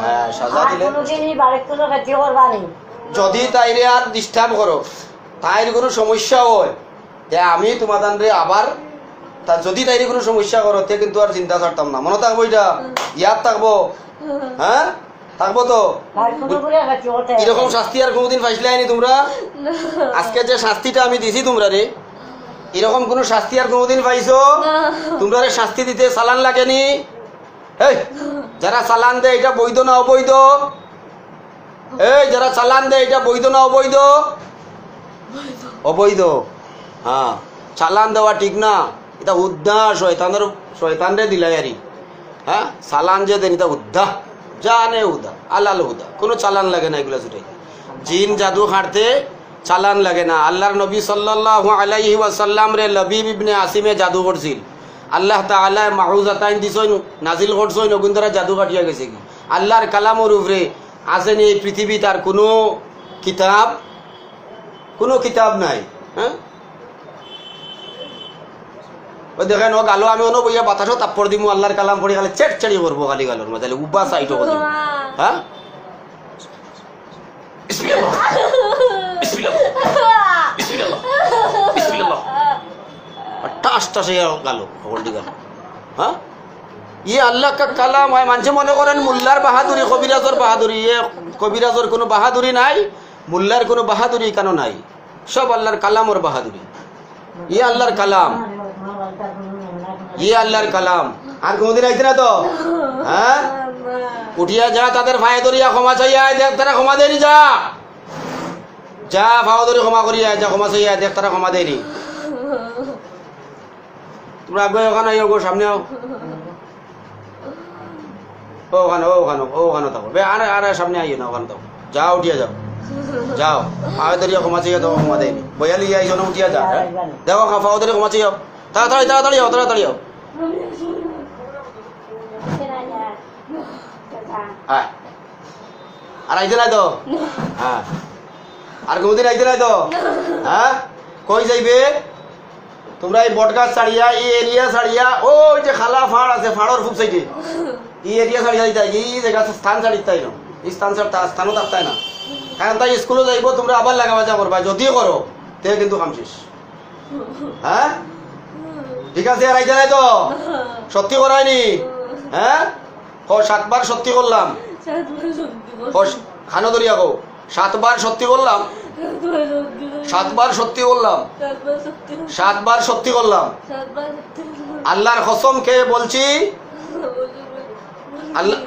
হ্যাঁ সাজা দিলে যদি তাইরে আর ডিস্টার্ব করো, তাইর কোনো সমস্যা হয় তে আমি তোমাদের আবার যদি তাইরে কোনো সমস্যা করো তে কিন্তু আর চিন্তা ছাড়তাম না, মনে থাকবো এটা, ইয়াদ থাকবো। হ্যাঁ থাকবো তো। এরকম শাস্তি আর কোনোদিন পাইছিলাইনি তোমরা? আজকে যে শাস্তিটা আমি দিছি তোমরা রে, এরকম কোন শাস্তি আর কোনোদিন পাইছো? তোমরা শাস্তি দিতে চালান লাগেনি? এই যারা চালান দেয় এটা বৈধ না অবৈধ? এই যারা চালান দেয় এটা বৈধ না অবৈধ? অবৈধ। হ্যাঁ চালান দেওয়া ঠিক না, এটা উদ্ধা শয়তানরে দিলাই আরি। হ্যাঁ চালান যে দেন এটা উদ্ধা, জানে উদা আল্লাহ উদা, কোনো চালান লাগে না এগুলা ছুটাই। জিন জাদু হাঁটতে চালান লাগে না। আল্লাহর নবী সাল্লাল্লাহু আলাইহি ওয়াসাল্লাম রে লবিব ইবনে আসিমে জাদু করছিল, আল্লাহ তাআলা মাউজাতাইন দিছইন নাজিল করছইন, ওগুন দ্বারা জাদু কাটিয়া গেছে কি। আল্লাহর কালামর উপরে আসেনি এই পৃথিবীতে আর কোনো কিতাব নাই। হ্যাঁ ওই দেখেন ও গালো আমি অনো বইয়া বাতাসও তাপ্পর দিমু, আল্লাহর কালাম পড়ি খালি চেট চেড়ি করবো খালি গালোর মধ্যে, তাহলে উবা সাইটও করবো। হ্যাঁ বিসমিল্লাহ বিসমিল্লাহ বিসমিল্লাহ বিসমিল্লাহ টাস টাসে গালো খবরটি গালো। হ্যাঁ ইয়ে আল্লাহ কা কালাম হয়। মানুষে মনে করেন মোল্লার বাহাদুরি, কবিরাজর বাহাদুরি। ইয়ে কবিরাজর কোনো বাহাদুরি নাই, মোল্লার কোনো বাহাদুরি কেন নাই, সব আল্লাহর কালামর বাহাদুরি। ইয়ে আল্লাহর কালাম, ইয়ে আল্লাহর কালাম। আর কোনদিন আইতে না তো? হ্যাঁ, উঠিয়া যা, তাদের ভাই ধরিয়া ক্ষমা চাইয়া দেখ তারা ক্ষমা দেয়নি। যা যা ভাও ধরে ক্ষমা করিয়া যা, ক্ষমা চাইয়া দেখ তারা ক্ষমা দেয়নি। তোমরা আগে ওখানে আইও, সামনে আও, ওখানে থাকো। আরে আরে সামনে আইও না, ওখানে থাকো। যাও, উঠিয়া যাও, যাও। ভাই ধরিয়া ক্ষমা চাইয়া দাও, ক্ষমা দেয়নি। বয়ালি আইসো না, উঠিয়া যা। দেখো ভাও ধরে ক্ষমা চাইও, তাড়াতাড়ি তাড়াতাড়ি আও, তাড়াতাড়ি আও। হ্যাঁ, আর আইতে নাই তো? হ্যাঁ, আর কোনদিন আইতে নাই তো? হ্যাঁ, কই যাইবে তোমরা? এই বটগাছ ছাড়িয়া, এই এরিয়া ছাড়িয়া, ওই যে খালা ফাড় আছে, ফাড়র খুব সাইডে, এই এরিয়া ছাড়িয়া যাইতে, এই জায়গা স্থান ছাড়িতে তাই না, এই স্থানও থাকতাই না। কারণ তাই স্কুলে যাইব, তোমরা আবার লাগাবাজা করবা, যদিও করো তে কিন্তু কাম শেষ। হ্যাঁ, ঠিক আছে। আর আইতে নাই তো? সত্যি করায়নি? হ্যাঁ, 7 বার সত্যি করলাম। খানো ধরিয়া গো, 7 বার সত্যি করলাম, 7 বার সত্যি করলাম, 7 বার সত্যি করলাম। আল্লাহর কসম খেয়ে বলছি,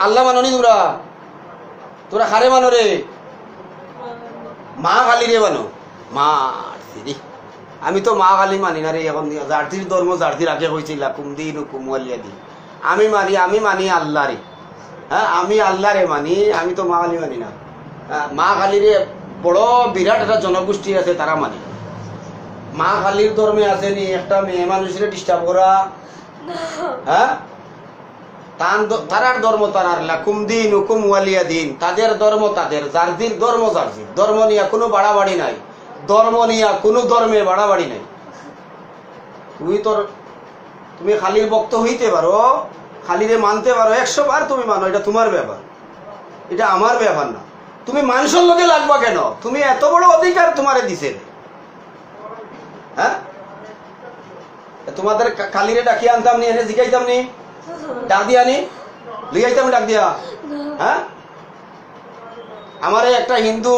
আল্লাহ মাননি তোমরা? তোরা হারে মানো রে? মা কালী রে মানো? মা আমি তো মা কালী মানি না রে। এখন জার্দির ধর্ম জার্দির আগে হয়েছিল কুমদিন কুমলিয়া দি। আমি মানি আল্লাহ রে। হ্যাঁ, আমি আল্লাহ রে মানি, আমি তো মা কালী মানি না। মা কালীর বড় বিরাট একটা জনগোষ্ঠী আছে, তারা মানে। মা কালীর ধর্মে আছে নি একটা মেয়ে মানুষের ডিস্টার্ব করা? হ্যাঁ, তারার ধর্ম তারার, লাকুম দিন হুকুম ওয়ালিয়া দিন, তাদের ধর্ম তাদের, জার্দির ধর্ম জার্দির। ধর্ম নিয়ে কোনো বাড়াবাড়ি নাই, ধর্ম নিয়ে কোনো ধর্মে বাড়াবাড়ি নাই। তুমি খালির ভক্ত হইতে পারো, খালিরে মানতে পারো, 100 বার তুমি মানো, এটা তোমার ব্যাপার, এটা আমার ব্যাপার না। তুমি মানুষের লোকে লাগবা কেন? তুমি এত বড় অধিকার তোমারে দিছে। হ্যাঁ, তোমাদের খালিরে ডাকিয়ে আনতাম নি, এনে জিগাইতাম নি, ডাক দিয়া নি, লিগাইতাম ডাক দিয়া? হ্যাঁ, আমারে একটা হিন্দু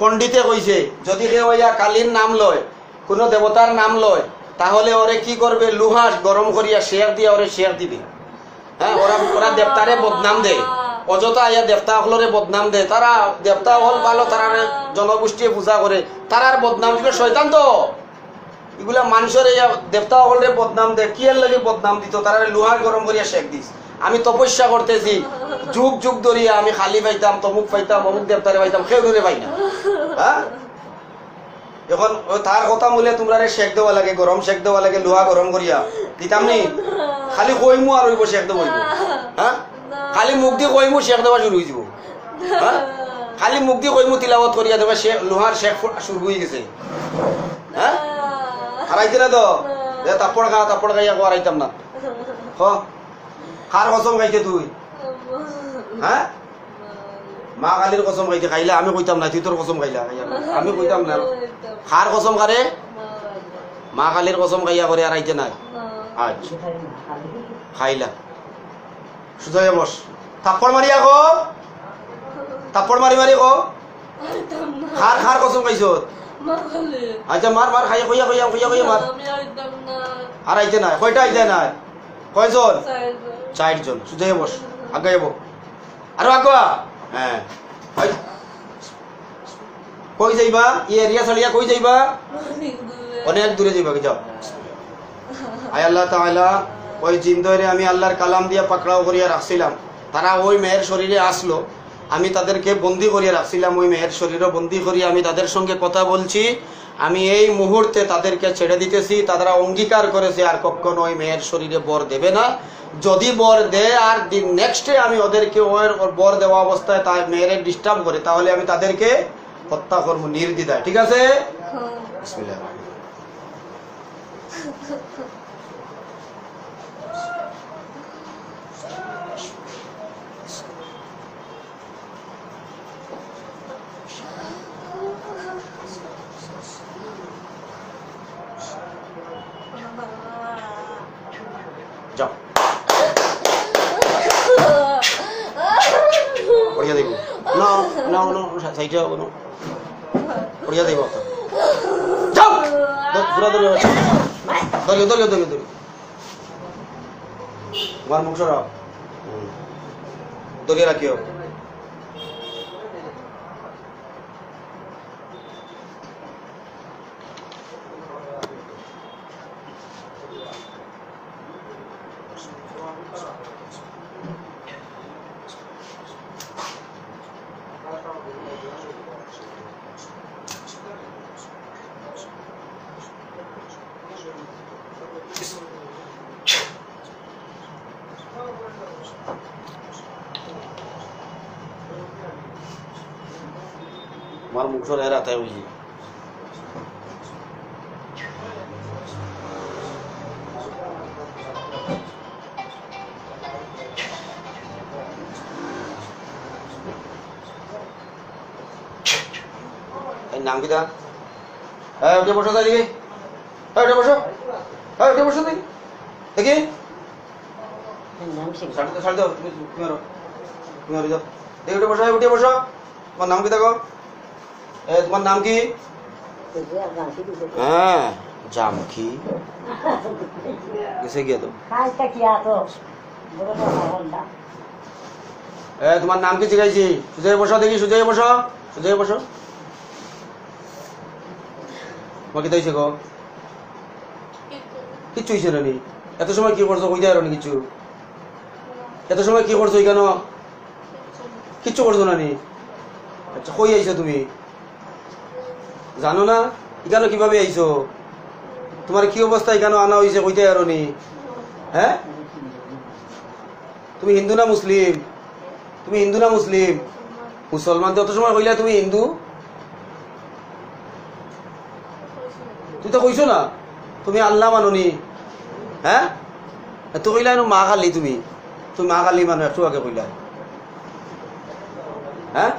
পণ্ডিতে কইছে, যদি কেউ কালীর নাম লয়, কোন দেবতার নাম লয়, তাহলে ওরে কি করবে? লোহা গরম করিয়া শেয়ার দিয়া ওরে শেয়ার দিবে। হ্যাঁ, ওরা দেবতারে বদনাম দেয়, অযথা ইয়া দেবতা হলরে বদনাম দেয়। তারা দেবতা হল ভালো, তারা জনগোষ্ঠী পূজা করে, তারার বদনাম দিবে শয়তান। তো এগুলা মানুষের দেবতা হলরে বদনাম দেয়, কি এর লাগে বদনাম দিত? তারা লোহার গরম করিয়া শেখ দিস। আমি তপস্যা করতেছি যুগ যুগ ধরিয়া, আমি খালি পাইতাম, তমুক পাইতাম, অমুক দেবতারে পাইতাম, কেউ ধরে পাই না। হ্যাঁ, এখন তার কথা মূলে তোমরা শেখ দেওয়া লাগে, গরম শেখ দেওয়া লাগে, লোহা গরম করিয়া দিতাম নি? খালি কইমু আর হইব শেখ দেব। হ্যাঁ, খালি মুখ দিয়ে কইমু শেখ দেওয়া শুরু হয়ে যাব। হ্যাঁ, খালি মুখ দিয়ে কইমু তিলাওয়াত করিয়া দেবা, লোহার শেখ শুরু হয়ে গেছে। হ্যাঁ, হারাইতে না তো? তাপড় খাইয়া হারাইতাম না। কার কসম খাইতে তুই? হ্যাঁ, মা কালীর কসম খাইতে। খাইলে আমি কইতাম না, তুই তোর কসম খাইলা, আমি কইতাম না। কার কসম খারে? মা কালীর কসম খাইয়া করে আর আইতে নাই। আচ্ছা, খাইলা সুজাইয়া বস, থাপ্পড় মারিয়া গো, থাপ্পড় মারি মারি গো। খার কসম খাইছ? আচ্ছা, মার মার, খাইয়া কইয়া কইয়া কইয়া কইয়া মার। আর আইতে নাই? কয়টা আইতে নাই? কয়জন? 4 জন। সুজাইয়া বস, আগে যাবো, আরো আগুয়া। হ্যাঁ, কই যাইবা? এই এরিয়া ছাড়িয়া কই যাইবা? অনেক দূরে যাইবা। যাও। আয় আল্লাহ তাআলা, ওই জিন্দরে আমি আল্লাহর কালাম দিয়া পাকড়াও করিয়া রাখছিলাম, তারা ওই মেয়ের শরীরে আসলো, আমি তাদেরকে বন্দি করিয়া রাখছিলাম, ওই মেয়ের শরীরে বন্দি করিয়া আমি তাদের সঙ্গে কথা বলছি। আমি এই মুহূর্তে তাদেরকে ছেড়ে দিতেছি। তারা অঙ্গীকার করেছে আর কখনো ওই মেয়ের শরীরে বর দেবে না। যদি বর দেয় আর নেক্সটে আমি ওদেরকে ওর বর দেওয়া অবস্থায় তাই মেয়ের ডিস্টার্ব করে, তাহলে আমি তাদেরকে হত্যা করব নির্দ্বিধায়। ঠিক আছে? বিসমিল্লাহ। যাও। না কোনো সাইডে কোনো পড়িয়া যাইব যাও পুরা ধরে ধরিও ধরিও ধরিও ধরিও তোমার মুখ সরাও ধরিয়ে রাখিও তোমার মুখ সরাই রাখতে বুঝি নাম কি দা উঠে বসো দেখি উঠে বসো উঠে বসো দেখি দেখি ছাড় দাও তুমি তুমি যাও দেখি উঠে বসো তোমার নাম কি দেখো তোমার নাম কি হ্যাঁ জামকি কিসে গিয়া তো তোমার নাম কি শিখাইছি সুজে বসো দেখি সুজে বসো সুজে বসো তোমার কি হয়েছে গো কিচ্ছু হয়েছে না নি এত সময় কি করছো কই যায় নি কিছু এত সময় কি করছো কেন কিচ্ছু করছো না নি আচ্ছা কই আইছো তুমি জানো না এখানে কিভাবে আইছো তোমার কি অবস্থা এখানে আনা হয়েছে কইতে আর নি হ্যাঁ তুমি হিন্দু না মুসলিম তুমি হিন্দু না মুসলিম মুসলমান তো অত সময় কইলা তুমি হিন্দু তুই তো কইছো না তুমি আল্লাহ মাননি হ্যাঁ তো কইলা মা কালী তুমি মা কালী মানো একটু আগে কইলা হ্যাঁ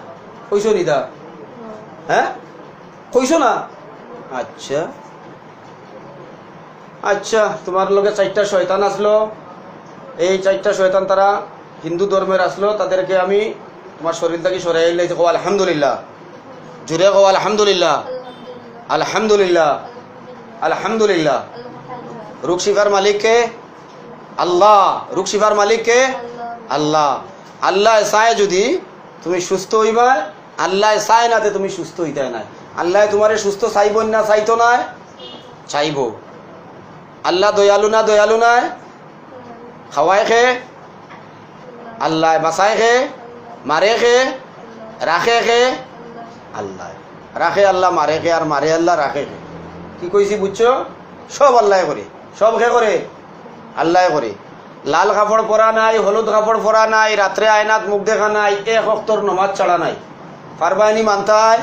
কইছো নি দা হ্যাঁ কইছো না আচ্ছা আচ্ছা তোমার লগে 4টা শয়তান আসলো এই 4টা শয়তান তারা হিন্দু ধর্মের আসলো তাদেরকে আমি তোমার শরীর থেকে সরাই লাইছি কো আলহামদুলিল্লাহ জুড়ে কো আলহামদুলিল্লাহ আলহামদুলিল্লাহ আলহামদুলিল্লাহ রোগ শিফার মালিক কে আল্লাহ রোগ শিফার মালিক কে আল্লাহ আল্লাহ চায় যদি তুমি সুস্থ হইবা আল্লাহ চায় নাতে তুমি সুস্থ হইতে না আল্লাহ তোমারে সুস্থ চাইব না চাইতো না চাইব আল্লাহ দয়ালু না দয়ালু নাই খাওয়ায় খে আল্লাহ বাঁচায় খে মারে খে রাখে খে আল্লাহ রাখে আল্লাহ মারে খে আর মারে আল্লাহ রাখে খে কি কইছি বুঝছো সব আল্লাহ করে সব খে করে আল্লাহ করে লাল কাপড় পরা নাই হলুদ কাপড় পরা নাই রাত্রে আয়নাত মুখ দেখা নাই এক ওয়াক্তর নামাজ ছাড়া নাই পারবানি মানতায়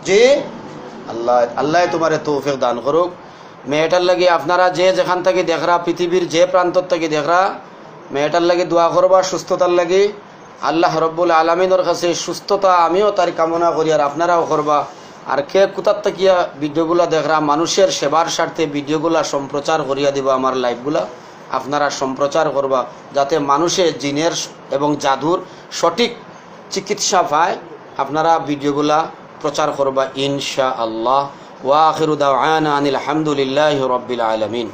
জি আল্লাহ আল্লাহ তোমারে তৌফিক দান করুক মেয়েটার লাগে আপনারা যে যেখান থেকে দেখরা পৃথিবীর যে প্রান্তর থেকে দেখরা মেয়েটার লাগে দোয়া করবা সুস্থতার লাগে আল্লাহ রব্বুল আলামিনের কাছে সুস্থতা আমিও তার কামনা করি আর আপনারাও করবা আর কে কোথার থেকে ভিডিওগুলা দেখরা মানুষের সেবার স্বার্থে ভিডিওগুলা সম্প্রচার করিয়া দিব আমার লাইভগুলা আপনারা সম্প্রচার করবা যাতে মানুষের জিনের এবং জাদুর সঠিক চিকিৎসা পায় আপনারা ভিডিওগুলা প্রচার করবা ইনশাআল্লাহ ওয়া আখিরু দাওয়ানা আনিল হামদুলিল্লাহি রাব্বিল আলামিন।